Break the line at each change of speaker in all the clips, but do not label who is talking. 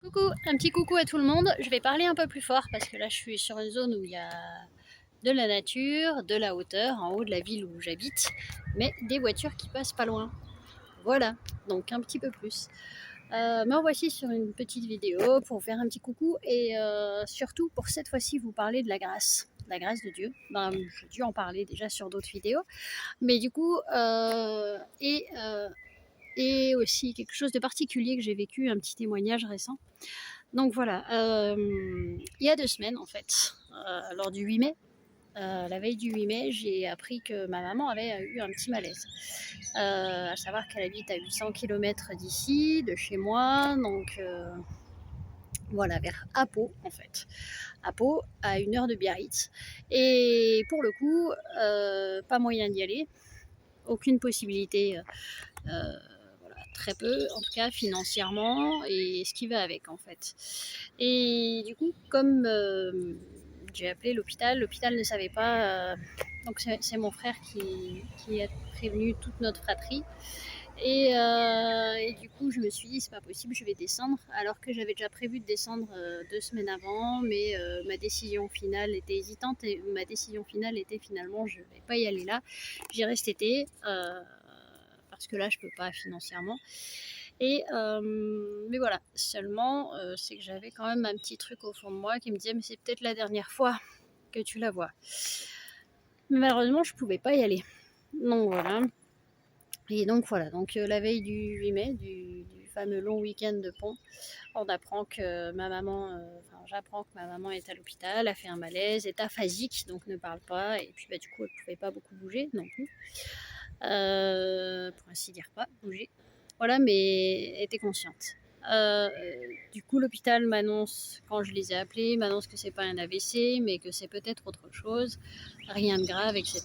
Coucou, un petit coucou à tout le monde. Je vais parler un peu plus fort parce que là je suis sur une zone où il y a de la nature, de la hauteur, en haut de la ville où j'habite, mais des voitures qui passent pas loin. Voilà, donc un petit peu plus. Me voici sur une petite vidéo pour faire un petit coucou et surtout pour cette fois-ci vous parler de la grâce de Dieu. Ben, j'ai dû en parler déjà sur d'autres vidéos, mais du coup, et aussi quelque chose de particulier que j'ai vécu, un petit témoignage récent. Donc voilà, il y a 2 semaines en fait, lors du 8 mai, la veille du 8 mai, j'ai appris que ma maman avait eu un petit malaise. À savoir qu'elle habite à 800 km d'ici, de chez moi, donc voilà, vers Apo en fait. Apo, à 1 heure de Biarritz. Et pour le coup, pas moyen d'y aller, aucune possibilité, voilà, très peu, en tout cas financièrement, et ce qui va avec en fait. Et du coup, comme j'ai appelé l'hôpital, l'hôpital ne savait pas, donc c'est mon frère qui a prévenu toute notre fratrie. Et du coup, je me suis dit, c'est pas possible, je vais descendre, alors que j'avais déjà prévu de descendre 2 semaines avant, mais ma décision finale était hésitante, et ma décision finale était finalement, je vais pas y aller là, j'irai cet été, parce que là, je peux pas financièrement. Mais voilà, seulement, c'est que j'avais quand même un petit truc au fond de moi qui me disait, mais c'est peut-être la dernière fois que tu la vois. Mais malheureusement, je pouvais pas y aller. Donc voilà. Et donc voilà, donc la veille du 8 mai, du fameux long week-end de pont, on apprend que ma maman, enfin j'apprends que ma maman est à l'hôpital, a fait un malaise, est aphasique, donc ne parle pas, et puis bah, du coup elle pouvait pas beaucoup bouger non plus, pour ainsi dire pas bouger. Voilà, mais était consciente. Euh, du coup, l'hôpital m'annonce, quand je les ai appelés, m'annonce que c'est pas un AVC, mais que c'est peut-être autre chose, rien de grave, etc.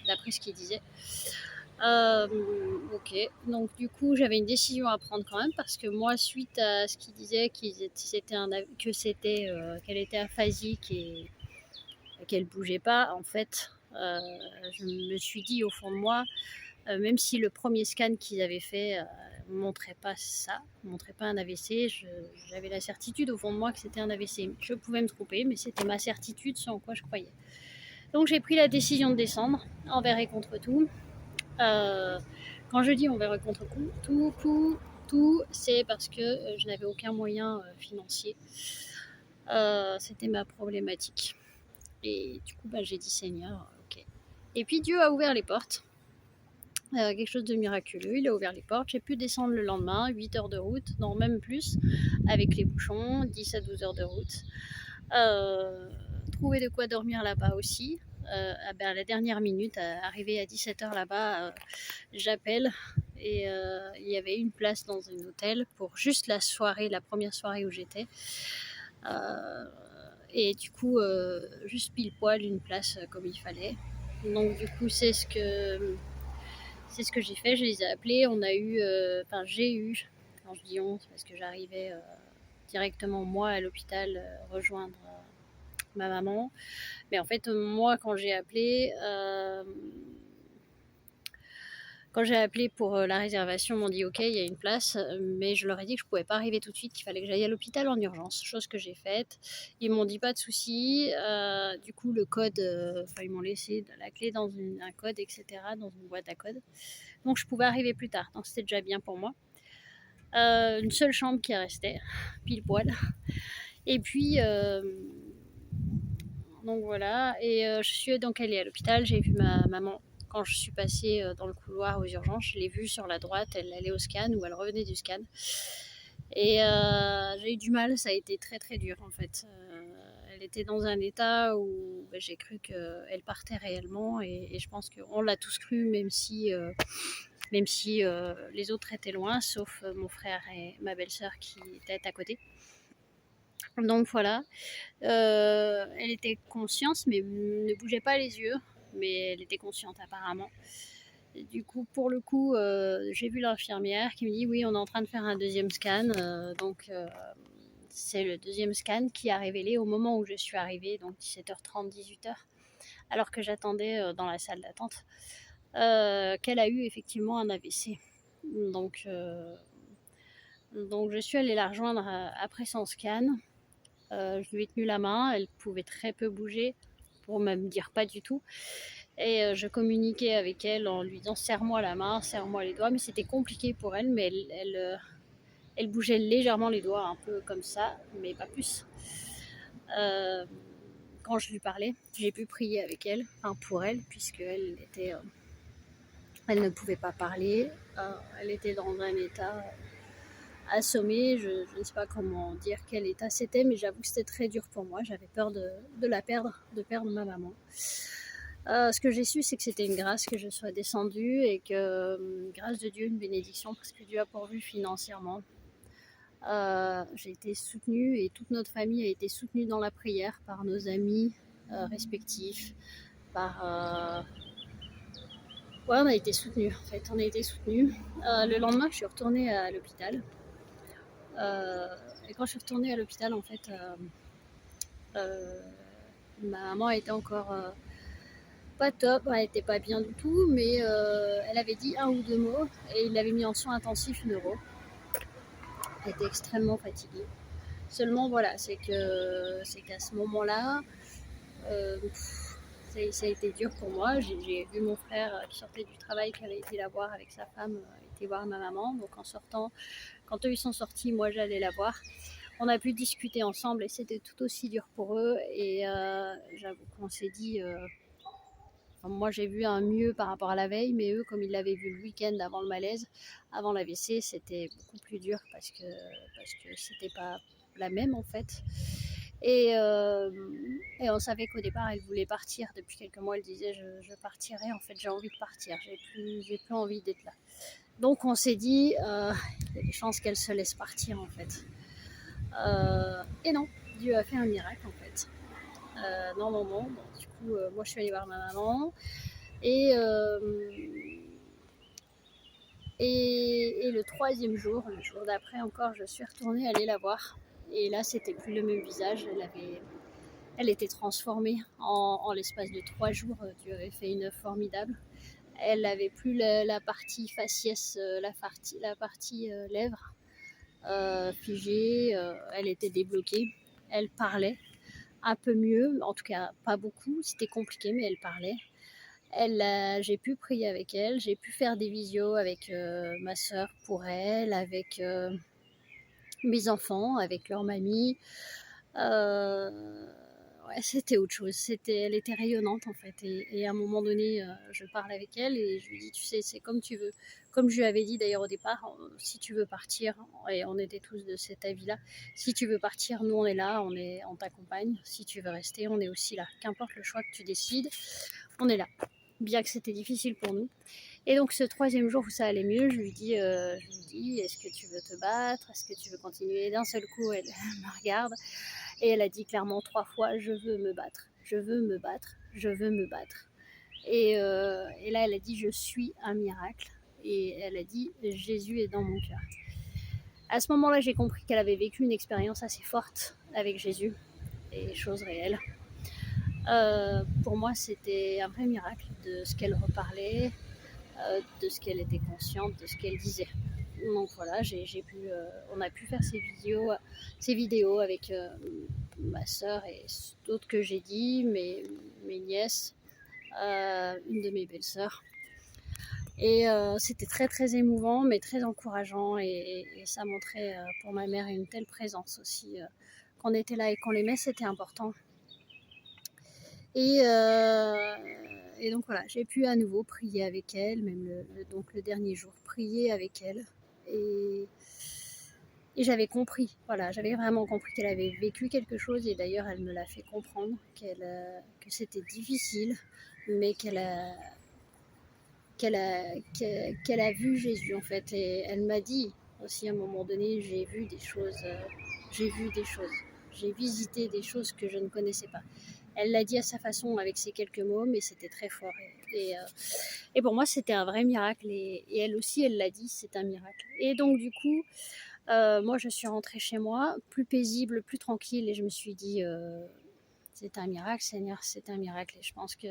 D'après ce qu'ils disaient. Euh, ok, donc du coup j'avais une décision à prendre quand même parce que moi, suite à ce qu'ils disaient qu'elle était aphasique et qu'elle bougeait pas, en fait, je me suis dit au fond de moi, même si le premier scan qu'ils avaient fait montrait pas ça, montrait pas un AVC, j'avais la certitude au fond de moi que c'était un AVC. Je pouvais me tromper, mais c'était ma certitude, ce en quoi je croyais. Donc j'ai pris la décision de descendre envers et contre tout. Euh, Quand je dis envers et contre tout, c'est parce que je n'avais aucun moyen financier. C'était ma problématique. Et du coup, bah, j'ai dit Seigneur, ok. Et puis Dieu a ouvert les portes. Quelque chose de miraculeux, il a ouvert les portes, j'ai pu descendre le lendemain, 8 heures de route, non même plus, avec les bouchons, 10 à 12 heures de route. Euh, Trouver de quoi dormir là-bas aussi. À la dernière minute, arrivé à 17 heures là-bas, j'appelle et il y avait une place dans un hôtel pour juste la soirée, la première soirée où j'étais. Euh, et du coup, juste pile poil une place comme il fallait. Donc du coup, c'est ce que j'ai fait, je les ai appelés, on a eu, enfin j'ai eu, quand je dis on, c'est parce que j'arrivais directement moi à l'hôpital rejoindre ma maman. Mais en fait, moi quand j'ai appelé pour la réservation, ils m'ont dit ok, il y a une place, mais je leur ai dit que je pouvais pas arriver tout de suite, qu'il fallait que j'aille à l'hôpital en urgence, chose que j'ai faite. Ils m'ont dit pas de souci. Du coup, le code, ils m'ont laissé la clé dans un code, etc., dans une boîte à code. Donc je pouvais arriver plus tard, donc c'était déjà bien pour moi. Une seule chambre qui restait, pile poil. Et puis, donc voilà, et je suis donc allée à l'hôpital, j'ai vu ma maman quand je suis passée dans le couloir aux urgences, je l'ai vue sur la droite, elle allait au scan ou elle revenait du scan. Et j'ai eu du mal, ça a été très très dur en fait. Elle était dans un état où j'ai cru qu'elle partait réellement et je pense qu'on l'a tous cru, même si les autres étaient loin, sauf mon frère et ma belle-sœur qui étaient à côté. Donc voilà, elle était consciente, mais ne bougeait pas les yeux, mais elle était consciente apparemment. Et du coup, pour le coup, j'ai vu l'infirmière qui me dit oui, on est en train de faire un deuxième scan, donc c'est le deuxième scan qui a révélé au moment où je suis arrivée, donc 17h30, 18h, alors que j'attendais dans la salle d'attente, qu'elle a eu effectivement un AVC. Donc Donc je suis allée la rejoindre après son scan. Je lui ai tenu la main, elle pouvait très peu bouger, pour même dire pas du tout. Et je communiquais avec elle en lui disant serre-moi la main, serre-moi les doigts, mais c'était compliqué pour elle, mais elle bougeait légèrement les doigts, un peu comme ça, mais pas plus. Euh, Quand je lui parlais, j'ai pu prier avec elle, enfin pour elle, puisqu'elle était, elle ne pouvait pas parler, elle était dans un état assommé, je ne sais pas comment dire quel état c'était, mais j'avoue que c'était très dur pour moi, j'avais peur de la perdre, de perdre ma maman. Ce que j'ai su, c'est que c'était une grâce que je sois descendue et que, grâce de Dieu, une bénédiction, parce que Dieu a pourvu financièrement. J'ai été soutenue et toute notre famille a été soutenue dans la prière par nos amis respectifs, par... Ouais, on a été soutenus, en fait, on a été soutenus. Le lendemain, je suis retournée à l'hôpital. Et quand je suis retournée à l'hôpital, en fait, euh, ma maman était encore pas top, elle était pas bien du tout, mais elle avait dit un ou deux mots et il l'avait mis en soins intensifs neuro. Elle était extrêmement fatiguée. Seulement voilà, c'est qu'à ce moment-là, euh, ça a été dur pour moi. J'ai vu mon frère qui sortait du travail, qui avait été la voir avec sa femme, était voir ma maman. Donc en sortant, quand eux ils sont sortis, moi j'allais la voir. On a pu discuter ensemble et c'était tout aussi dur pour eux. Et j'avoue qu'on s'est dit, enfin, moi j'ai vu un mieux par rapport à la veille, mais eux, comme ils l'avaient vu le week-end avant le malaise, avant l'AVC, c'était beaucoup plus dur parce que c'était pas la même en fait. Et, euh, et on savait qu'au départ, elle voulait partir. Depuis quelques mois, elle disait je partirai. En fait, j'ai envie de partir. J'ai plus envie d'être là. Donc on s'est dit, il y a des chances qu'elle se laisse partir en fait. Et non, Dieu a fait un miracle en fait. Non. Donc, du coup, moi je suis allée voir ma maman. Et, euh, et le troisième jour, le jour d'après encore, je suis retournée aller la voir. Et là, c'était plus le même visage. Elle était transformée en l'espace de 3 jours. Dieu avait fait une œuvre formidable. Elle n'avait plus la partie faciès, la partie lèvres figée. Elle était débloquée. Elle parlait un peu mieux, en tout cas pas beaucoup. C'était compliqué, mais elle parlait. J'ai pu prier avec elle, j'ai pu faire des visios avec ma soeur pour elle, avec mes enfants, avec leur mamie. Ouais, c'était autre chose. Elle était rayonnante en fait. Et à un moment donné, je parle avec elle et je lui dis, tu sais, c'est comme tu veux. Comme je lui avais dit d'ailleurs au départ, si tu veux partir, et on était tous de cet avis-là, si tu veux partir, nous on est là, on t'accompagne. Si tu veux rester, on est aussi là. Qu'importe le choix que tu décides, on est là. Bien que c'était difficile pour nous. Et donc ce troisième jour où ça allait mieux, je lui dis, est-ce que tu veux te battre? Est-ce que tu veux continuer? Et d'un seul coup, elle me regarde et elle a dit clairement 3 fois, je veux me battre, je veux me battre, je veux me battre. Et là, elle a dit, je suis un miracle. Et elle a dit, Jésus est dans mon cœur. À ce moment-là, j'ai compris qu'elle avait vécu une expérience assez forte avec Jésus, et choses réelles. Pour moi, c'était un vrai miracle de ce qu'elle reparlait, de ce qu'elle était consciente, de ce qu'elle disait. Donc voilà, on a pu faire ces vidéos avec ma soeur et d'autres que j'ai dit, mes nièces, une de mes belles-sœurs. Et c'était très très émouvant, mais très encourageant, et ça montrait pour ma mère une telle présence aussi, qu'on était là et qu'on l'aimait, c'était important. Et, euh, et donc voilà, j'ai pu à nouveau prier avec elle, même donc le dernier jour, prier avec elle. Et, et j'avais compris, voilà, j'avais vraiment compris qu'elle avait vécu quelque chose, et d'ailleurs elle me l'a fait comprendre, que c'était difficile, mais qu'elle a vu Jésus en fait. Et elle m'a dit aussi à un moment donné, j'ai vu des choses, j'ai visité des choses que je ne connaissais pas. Elle l'a dit à sa façon avec ces quelques mots, mais c'était très fort. Et pour moi, c'était un vrai miracle. Et elle aussi, elle l'a dit, c'est un miracle. Et donc, du coup, moi, je suis rentrée chez moi, plus paisible, plus tranquille. Et je me suis dit, c'est un miracle, Seigneur, c'est un miracle. Et je pense que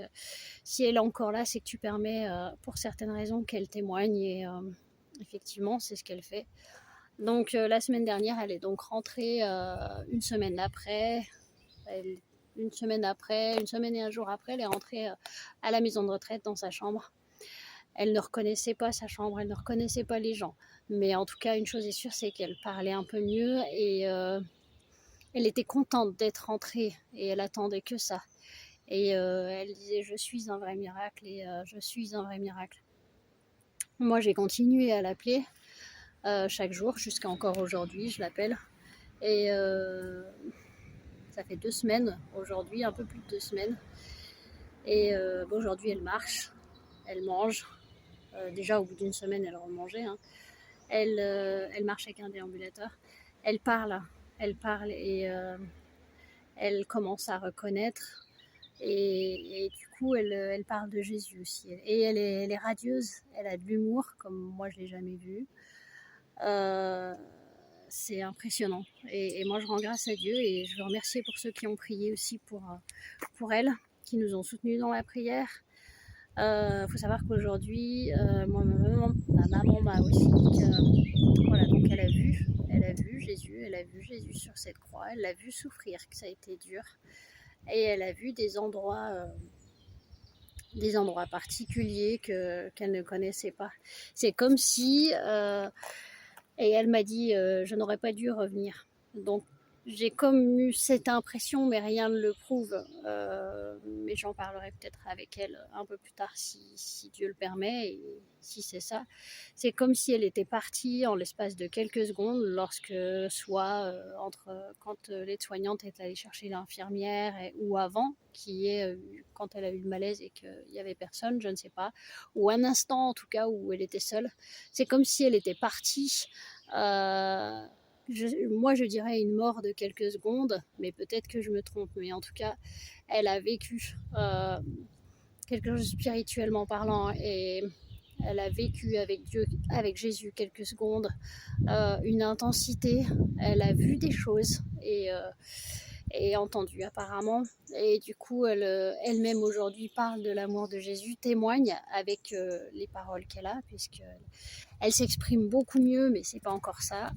si elle est encore là, c'est que tu permets, pour certaines raisons, qu'elle témoigne. Et effectivement, c'est ce qu'elle fait. Donc la semaine dernière, elle est donc rentrée une semaine après. Une semaine et un jour après, elle est rentrée à la maison de retraite dans sa chambre. Elle ne reconnaissait pas sa chambre, elle ne reconnaissait pas les gens. Mais en tout cas, une chose est sûre, c'est qu'elle parlait un peu mieux et elle était contente d'être rentrée et elle attendait que ça. Et elle disait je suis un vrai miracle et je suis un vrai miracle. Moi, j'ai continué à l'appeler chaque jour jusqu'à encore aujourd'hui, je l'appelle. Et ça fait 2 semaines aujourd'hui, un peu plus de 2 semaines. Et bon, aujourd'hui, elle marche, elle mange. Déjà, au bout d'une semaine, elle remangeait. Hein. Elle marche avec un déambulateur. Elle parle, elle parle et elle commence à reconnaître. Et du coup, elle parle de Jésus aussi. Et elle est radieuse, elle a de l'humour, comme moi, je ne l'ai jamais vu. C'est impressionnant. Et moi, je rends grâce à Dieu et je veux remercier pour ceux qui ont prié aussi pour elle, qui nous ont soutenus dans la prière. Faut savoir qu'aujourd'hui, ma maman m'a aussi dit que voilà, donc elle a vu Jésus, elle a vu Jésus sur cette croix, elle l'a vu souffrir, que ça a été dur, et elle a vu des endroits particuliers qu'elle ne connaissait pas. C'est comme si et elle m'a dit je n'aurais pas dû revenir. Donc j'ai comme eu cette impression, mais rien ne le prouve. Mais j'en parlerai peut-être avec elle un peu plus tard si Dieu le permet et si c'est ça. C'est comme si elle était partie en l'espace de quelques secondes lorsque soit quand l'aide-soignante est allée chercher l'infirmière ou avant, qui est quand elle a eu le malaise et qu'il n'y avait personne, je ne sais pas, ou un instant en tout cas où elle était seule. C'est comme si elle était partie. Moi, je dirais une mort de quelques secondes, mais peut-être que je me trompe. Mais en tout cas, elle a vécu quelque chose spirituellement parlant et elle a vécu avec Dieu, avec Jésus quelques secondes, une intensité. Elle a vu des choses et entendu apparemment. Et du coup, elle-même aujourd'hui parle de l'amour de Jésus, témoigne avec les paroles qu'elle a, puisqu'elle s'exprime beaucoup mieux, mais c'est pas encore ça.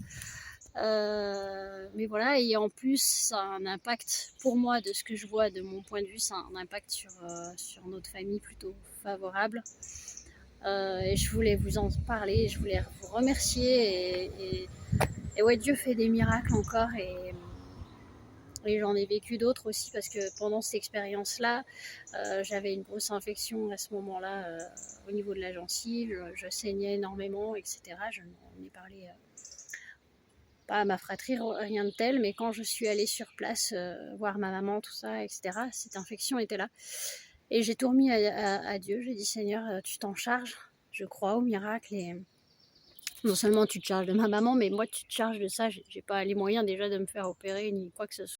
Mais voilà, et en plus, ça a un impact pour moi, de ce que je vois, de mon point de vue, ça a un impact sur notre famille plutôt favorable. Et je voulais vous en parler, je voulais vous remercier. Et ouais, Dieu fait des miracles encore. Et j'en ai vécu d'autres aussi parce que pendant cette expérience-là, j'avais une grosse infection à ce moment-là au niveau de la gencive, je saignais énormément, etc. Je n'en ai parlé pas à ma fratrie, rien de tel, mais quand je suis allée sur place voir ma maman, tout ça, etc., cette infection était là. Et j'ai tout remis à Dieu, j'ai dit Seigneur, tu t'en charges, je crois au miracle et non seulement tu te charges de ma maman, mais moi tu te charges de ça, j'ai pas les moyens déjà de me faire opérer ni quoi que ce soit.